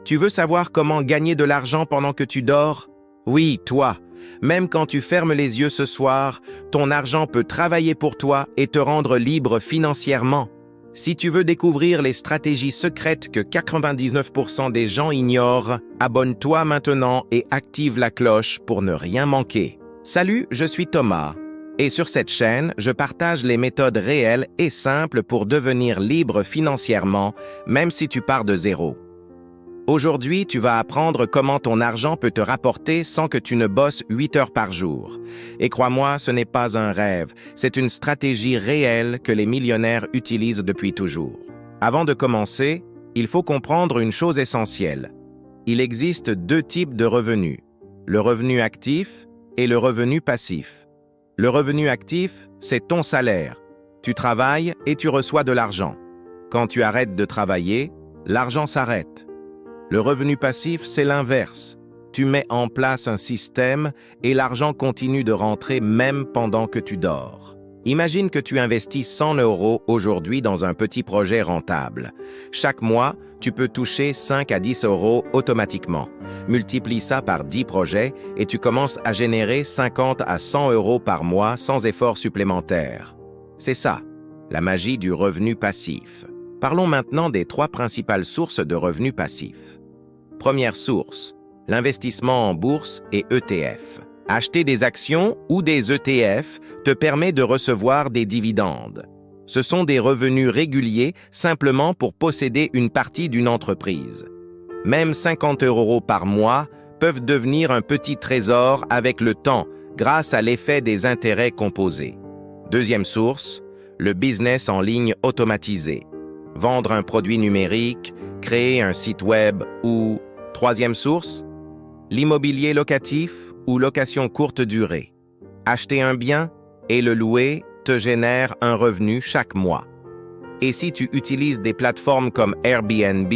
Tu veux savoir comment gagner de l'argent pendant que tu dors? Oui, toi. Même quand tu fermes les yeux ce soir, ton argent peut travailler pour toi et te rendre libre financièrement. Si tu veux découvrir les stratégies secrètes que 99% des gens ignorent, abonne-toi maintenant et active la cloche pour ne rien manquer. Salut, je suis Thomas. Et sur cette chaîne, je partage les méthodes réelles et simples pour devenir libre financièrement, même si tu pars de zéro. Aujourd'hui, tu vas apprendre comment ton argent peut te rapporter sans que tu ne bosses 8 heures par jour. Et crois-moi, ce n'est pas un rêve, c'est une stratégie réelle que les millionnaires utilisent depuis toujours. Avant de commencer, il faut comprendre une chose essentielle. Il existe deux types de revenus, le revenu actif et le revenu passif. Le revenu actif, c'est ton salaire. Tu travailles et tu reçois de l'argent. Quand tu arrêtes de travailler, l'argent s'arrête. Le revenu passif, c'est l'inverse. Tu mets en place un système et l'argent continue de rentrer même pendant que tu dors. Imagine que tu investis 100 € aujourd'hui dans un petit projet rentable. Chaque mois, tu peux toucher 5 à 10 € automatiquement. Multiplie ça par 10 projets et tu commences à générer 50 à 100 € par mois sans effort supplémentaire. C'est ça, la magie du revenu passif. Parlons maintenant des 3 principales sources de revenus passifs. Première source, l'investissement en bourse et ETF. Acheter des actions ou des ETF te permet de recevoir des dividendes. Ce sont des revenus réguliers simplement pour posséder une partie d'une entreprise. Même 50 € par mois peuvent devenir un petit trésor avec le temps grâce à l'effet des intérêts composés. Deuxième source, le business en ligne automatisé. Vendre un produit numérique, créer un site web ou... Troisième source, l'immobilier locatif ou location courte durée. Acheter un bien et le louer te génère un revenu chaque mois. Et si tu utilises des plateformes comme Airbnb,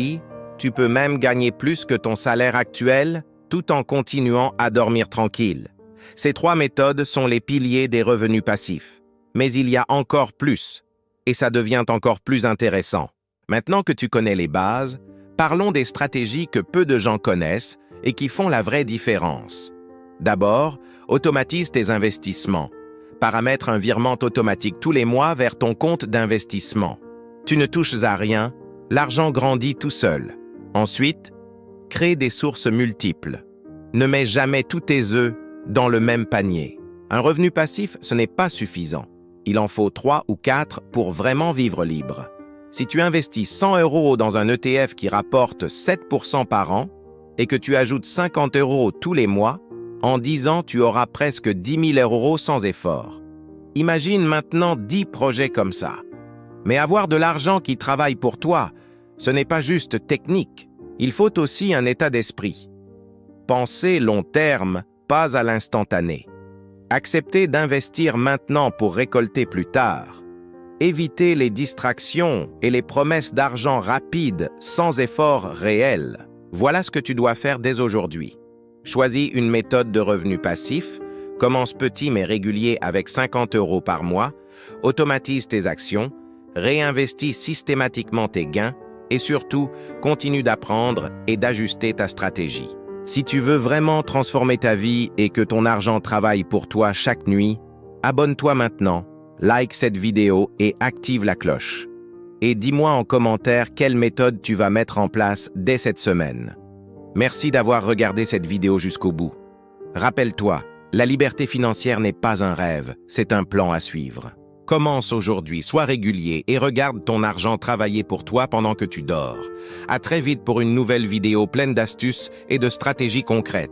tu peux même gagner plus que ton salaire actuel tout en continuant à dormir tranquille. Ces 3 méthodes sont les piliers des revenus passifs. Mais il y a encore plus, et ça devient encore plus intéressant. Maintenant que tu connais les bases, parlons des stratégies que peu de gens connaissent et qui font la vraie différence. D'abord, automatise tes investissements. Paramètre un virement automatique tous les mois vers ton compte d'investissement. Tu ne touches à rien, l'argent grandit tout seul. Ensuite, crée des sources multiples. Ne mets jamais tous tes œufs dans le même panier. Un revenu passif, ce n'est pas suffisant. Il en faut 3 ou 4 pour vraiment vivre libre. Si tu investis 100 € dans un ETF qui rapporte 7% par an et que tu ajoutes 50 € tous les mois, en 10 ans, tu auras presque 10 000 € sans effort. Imagine maintenant 10 projets comme ça. Mais avoir de l'argent qui travaille pour toi, ce n'est pas juste technique. Il faut aussi un état d'esprit. Penser long terme, pas à l'instantané. Accepter d'investir maintenant pour récolter plus tard. Éviter les distractions et les promesses d'argent rapide sans effort réel. Voilà ce que tu dois faire dès aujourd'hui. Choisis une méthode de revenu passif, commence petit mais régulier avec 50 € par mois, automatise tes actions, réinvestis systématiquement tes gains et surtout, continue d'apprendre et d'ajuster ta stratégie. Si tu veux vraiment transformer ta vie et que ton argent travaille pour toi chaque nuit, abonne-toi maintenant. Like cette vidéo et active la cloche. Et dis-moi en commentaire quelle méthode tu vas mettre en place dès cette semaine. Merci d'avoir regardé cette vidéo jusqu'au bout. Rappelle-toi, la liberté financière n'est pas un rêve, c'est un plan à suivre. Commence aujourd'hui, sois régulier et regarde ton argent travailler pour toi pendant que tu dors. À très vite pour une nouvelle vidéo pleine d'astuces et de stratégies concrètes.